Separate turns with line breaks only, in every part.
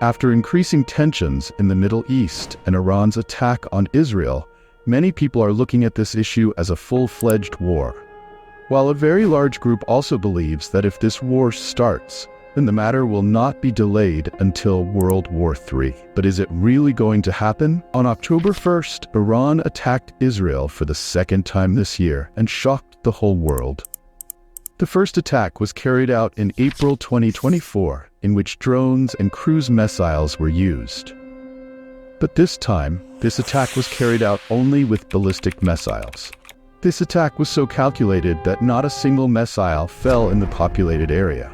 After increasing tensions in the Middle East and Iran's attack on Israel, many people are looking at this issue as a full-fledged war. While a very large group also believes that if this war starts, then the matter will not be delayed until World War III. But is it really going to happen? On October 1st, Iran attacked Israel for the second time this year and shocked the whole world. The first attack was carried out in April 2024, in which drones and cruise missiles were used. But this time, this attack was carried out only with ballistic missiles. This attack was so calculated that not a single missile fell in the populated area.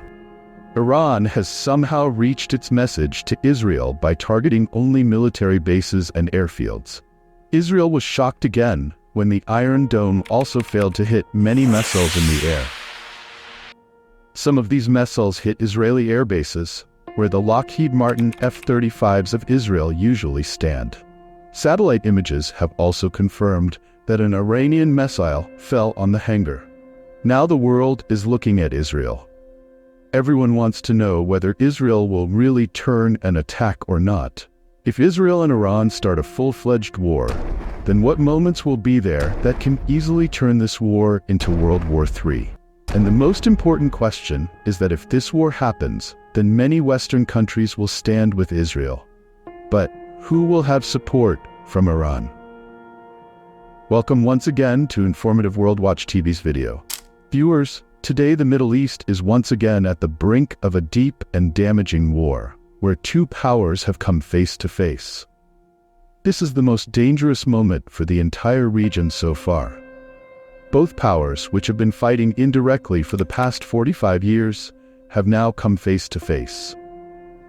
Iran has somehow reached its message to Israel by targeting only military bases and airfields. Israel was shocked again when the Iron Dome also failed to hit many missiles in the air. Some of these missiles hit Israeli air bases, where the Lockheed Martin F-35s of Israel usually stand. Satellite images have also confirmed that an Iranian missile fell on the hangar. Now the world is looking at Israel. Everyone wants to know whether Israel will really turn and attack or not. If Israel and Iran start a full-fledged war, then what moments will be there that can easily turn this war into World War III? And the most important question is that if this war happens, then many Western countries will stand with Israel. But who will have support from Iran? Welcome once again to Informative World Watch TV's video. Viewers, today the Middle East is once again at the brink of a deep and damaging war, where two powers have come face to face. This is the most dangerous moment for the entire region so far. Both powers, which have been fighting indirectly for the past 45 years, have now come face to face.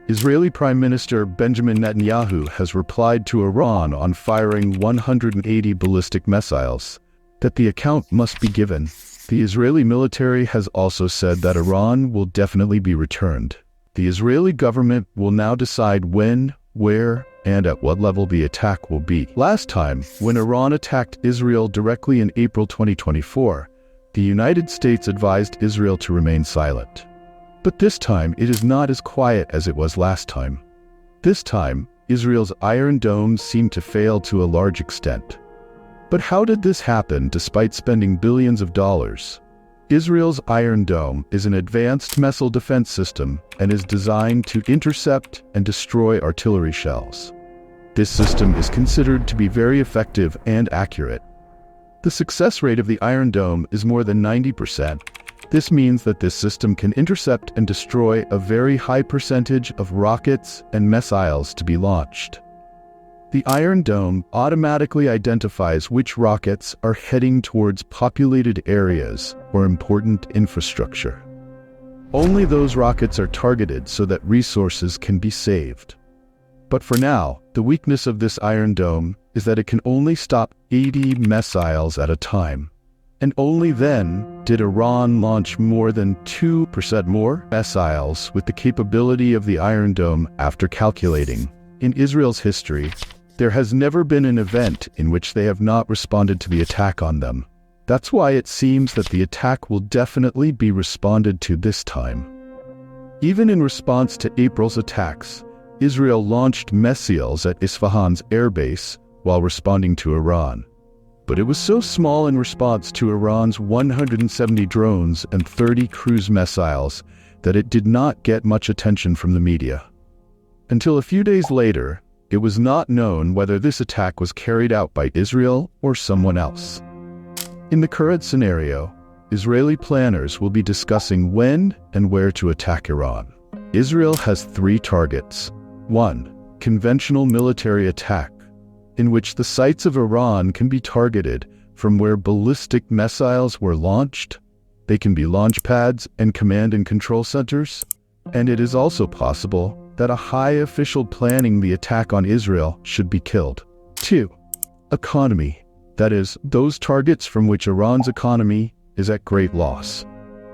Israeli Prime Minister Benjamin Netanyahu has replied to Iran on firing 180 ballistic missiles that the account must be given. The Israeli military has also said that Iran will definitely be returned. The Israeli government will now decide when, where, and at what level the attack will be. Last time, when Iran attacked Israel directly in April 2024, the United States advised Israel to remain silent. But this time, it is not as quiet as it was last time. This time, Israel's Iron Dome seemed to fail to a large extent. But how did this happen despite spending billions of dollars? Israel's Iron Dome is an advanced missile defense system and is designed to intercept and destroy artillery shells. This system is considered to be very effective and accurate. The success rate of the Iron Dome is more than 90%. This means that this system can intercept and destroy a very high percentage of rockets and missiles to be launched. The Iron Dome automatically identifies which rockets are heading towards populated areas or important infrastructure. Only those rockets are targeted so that resources can be saved. But for now, the weakness of this Iron Dome is that it can only stop 80 missiles at a time. And only then did Iran launch more than 2% more missiles with the capability of the Iron Dome after calculating. In Israel's history, there has never been an event in which they have not responded to the attack on them. That's why it seems that the attack will definitely be responded to this time. Even in response to April's attacks, Israel launched missiles at Isfahan's airbase while responding to Iran. But it was so small in response to Iran's 170 drones and 30 cruise missiles that it did not get much attention from the media. Until a few days later, it was not known whether this attack was carried out by Israel or someone else. In the current scenario, Israeli planners will be discussing when and where to attack Iran. Israel has 3 targets. 1. Conventional military attack, in which the sights of Iran can be targeted from where ballistic missiles were launched. They can be launch pads and command and control centers. And it is also possible that a high official planning the attack on Israel should be killed. 2. Economy, that is, those targets from which Iran's economy is at great loss.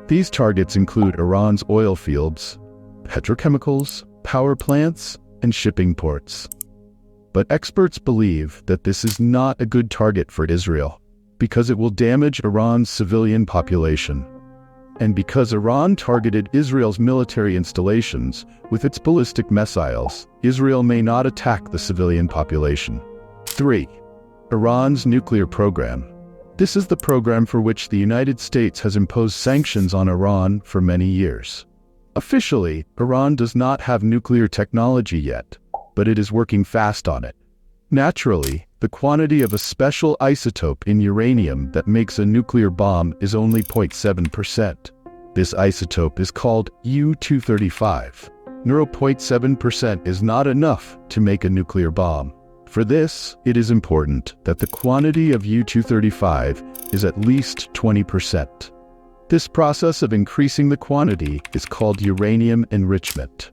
These targets include Iran's oil fields, petrochemicals, power plants, and shipping ports. But experts believe that this is not a good target for Israel, because it will damage Iran's civilian population. And because Iran targeted Israel's military installations with its ballistic missiles, Israel may not attack the civilian population. 3. Iran's nuclear program. This is the program for which the United States has imposed sanctions on Iran for many years. Officially, Iran does not have nuclear technology yet, but it is working fast on it. Naturally, the quantity of a special isotope in uranium that makes a nuclear bomb is only 0.7%. This isotope is called U-235. 0.7% is not enough to make a nuclear bomb. For this, it is important that the quantity of U-235 is at least 20%. This process of increasing the quantity is called uranium enrichment.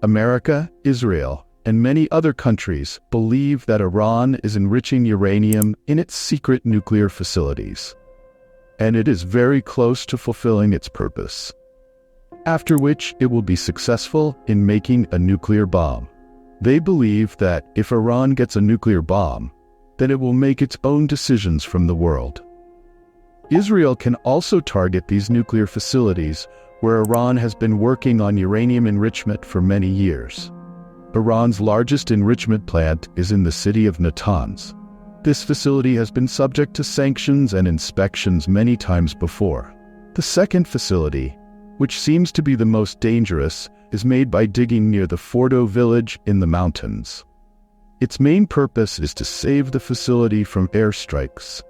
America, Israel, and many other countries believe that Iran is enriching uranium in its secret nuclear facilities, and it is very close to fulfilling its purpose, after which it will be successful in making a nuclear bomb. They believe that if Iran gets a nuclear bomb, then it will make its own decisions from the world. Israel can also target these nuclear facilities where Iran has been working on uranium enrichment for many years. Iran's largest enrichment plant is in the city of Natanz. This facility has been subject to sanctions and inspections many times before. The second facility, which seems to be the most dangerous, is made by digging near the Fordo village in the mountains. Its main purpose is to save the facility from airstrikes.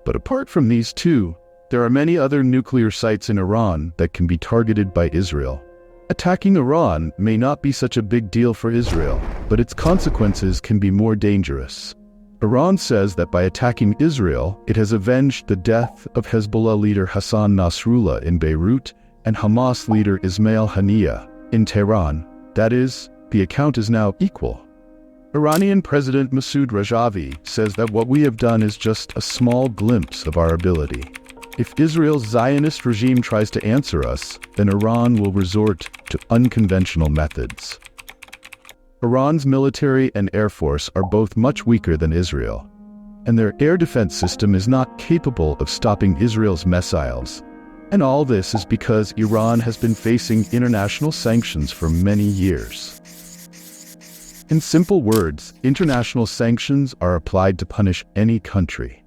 But apart from these two, there are many other nuclear sites in Iran that can be targeted by Israel. Attacking Iran may not be such a big deal for Israel, but its consequences can be more dangerous. Iran says that by attacking Israel, it has avenged the death of Hezbollah leader Hassan Nasrallah in Beirut and Hamas leader Ismail Haniyeh in Tehran. That is, the account is now equal. Iranian President Masoud Rajavi says that what we have done is just a small glimpse of our ability. If Israel's Zionist regime tries to answer us, then Iran will resort to unconventional methods. Iran's military and air force are both much weaker than Israel, and their air defense system is not capable of stopping Israel's missiles. And all this is because Iran has been facing international sanctions for many years. In simple words, international sanctions are applied to punish any country.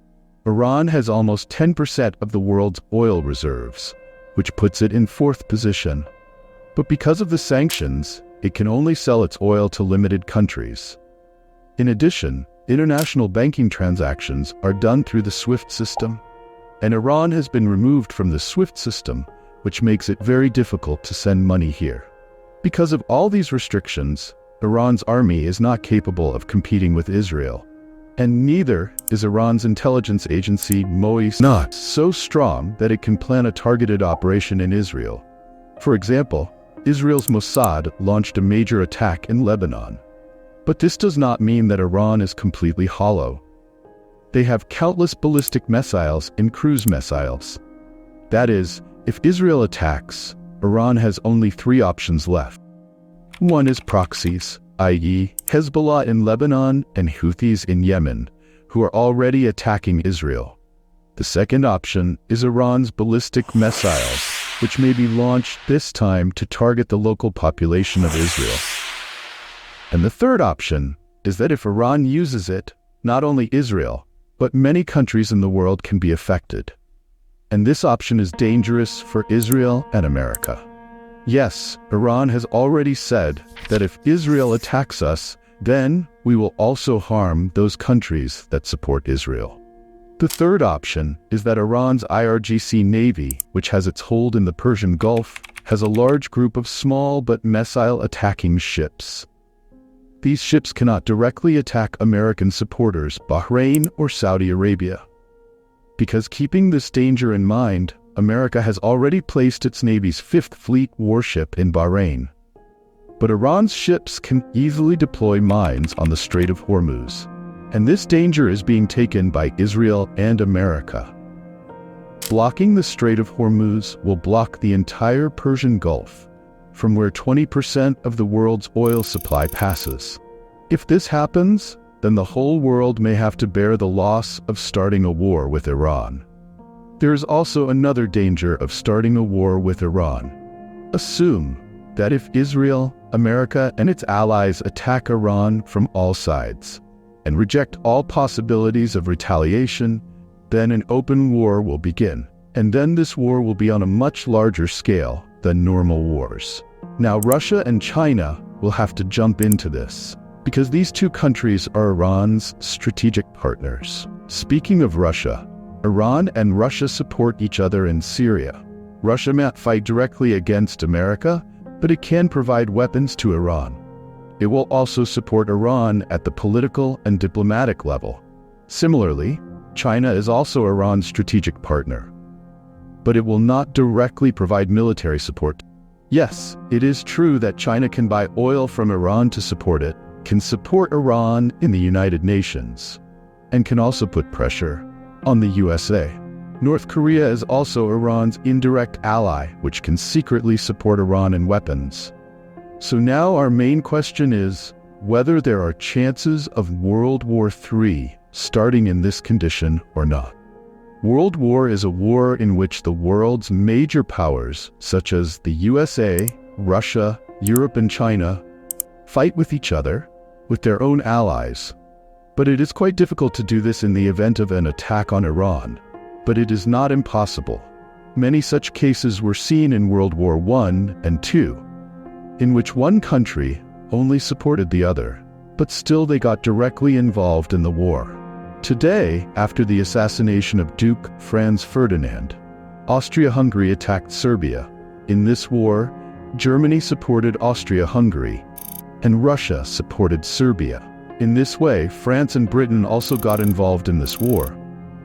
Iran has almost 10% of the world's oil reserves, which puts it in fourth position. But because of the sanctions, it can only sell its oil to limited countries. In addition, international banking transactions are done through the SWIFT system, and Iran has been removed from the SWIFT system, which makes it very difficult to send money here. Because of all these restrictions, Iran's army is not capable of competing with Israel, and neither is Iran's intelligence agency MOIS not so strong that it can plan a targeted operation in Israel. For example, Israel's Mossad launched a major attack in Lebanon. But this does not mean that Iran is completely hollow. They have countless ballistic missiles and cruise missiles. That is, if Israel attacks, Iran has only three options left. One is proxies, i.e., Hezbollah in Lebanon and Houthis in Yemen, who are already attacking Israel. The second option is Iran's ballistic missiles, which may be launched this time to target the local population of Israel. And the third option is that if Iran uses it, not only Israel, but many countries in the world can be affected. And this option is dangerous for Israel and America. Yes, Iran has already said that if Israel attacks us, then we will also harm those countries that support Israel. The third option is that Iran's IRGC Navy, which has its hold in the Persian Gulf, has a large group of small but missile-attacking ships. These ships cannot directly attack American supporters, Bahrain or Saudi Arabia. Because keeping this danger in mind, America has already placed its Navy's Fifth Fleet warship in Bahrain. But Iran's ships can easily deploy mines on the Strait of Hormuz, and this danger is being taken by Israel and America. Blocking the Strait of Hormuz will block the entire Persian Gulf, from where 20% of the world's oil supply passes. If this happens, then the whole world may have to bear the loss of starting a war with Iran. There is also another danger of starting a war with Iran. Assume that if Israel, America, and its allies attack Iran from all sides and reject all possibilities of retaliation, then an open war will begin. And then this war will be on a much larger scale than normal wars. Now, Russia and China will have to jump into this, because these two countries are Iran's strategic partners. Speaking of Russia, Iran and Russia support each other in Syria. Russia may not fight directly against America, but it can provide weapons to Iran. It will also support Iran at the political and diplomatic level. Similarly, China is also Iran's strategic partner, but it will not directly provide military support. Yes, it is true that China can buy oil from Iran to support it, can support Iran in the United Nations, and can also put pressure on the USA. North Korea is also Iran's indirect ally, which can secretly support Iran in weapons. So now our main question is whether there are chances of World War III starting in this condition or not. World War is a war in which the world's major powers, such as the USA, Russia, Europe, and China, fight with each other, with their own allies. But it is quite difficult to do this in the event of an attack on Iran. But it is not impossible. Many such cases were seen in World War I and II, in which one country only supported the other, but still they got directly involved in the war. Today, after the assassination of Duke Franz Ferdinand, Austria-Hungary attacked Serbia. In this war, Germany supported Austria-Hungary, and Russia supported Serbia. In this way, France and Britain also got involved in this war,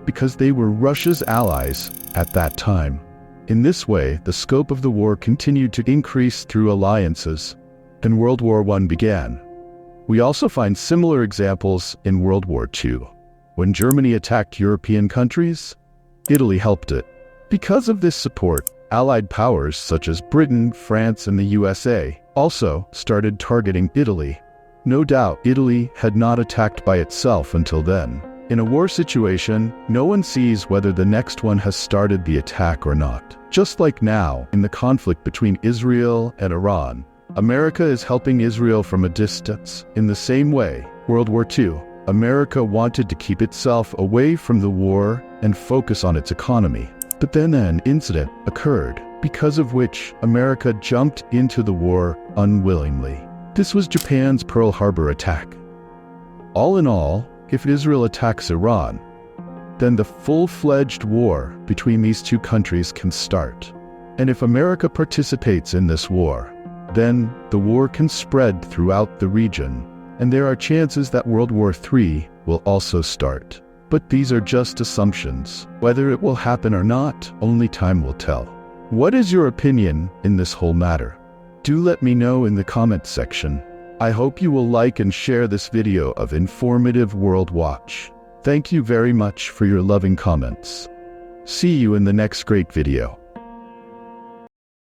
because they were Russia's allies at that time. In this way, the scope of the war continued to increase through alliances, and World War I began. We also find similar examples in World War II. When Germany attacked European countries, Italy helped it. Because of this support, Allied powers such as Britain, France, and the USA also started targeting Italy. No doubt, Italy had not attacked by itself until then. In a war situation, no one sees whether the next one has started the attack or not. Just like now, in the conflict between Israel and Iran, America is helping Israel from a distance. In the same way, World War II, America wanted to keep itself away from the war and focus on its economy. But then an incident occurred, because of which America jumped into the war unwillingly. This was Japan's Pearl Harbor attack. All in all, if Israel attacks Iran, then the full-fledged war between these two countries can start. And if America participates in this war, then the war can spread throughout the region, and there are chances that World War III will also start. But these are just assumptions. Whether it will happen or not, only time will tell. What is your opinion in this whole matter? Do let me know in the comments section. I hope you will like and share this video of informative World Watch. Thank you very much for your loving comments. See you in the next great video.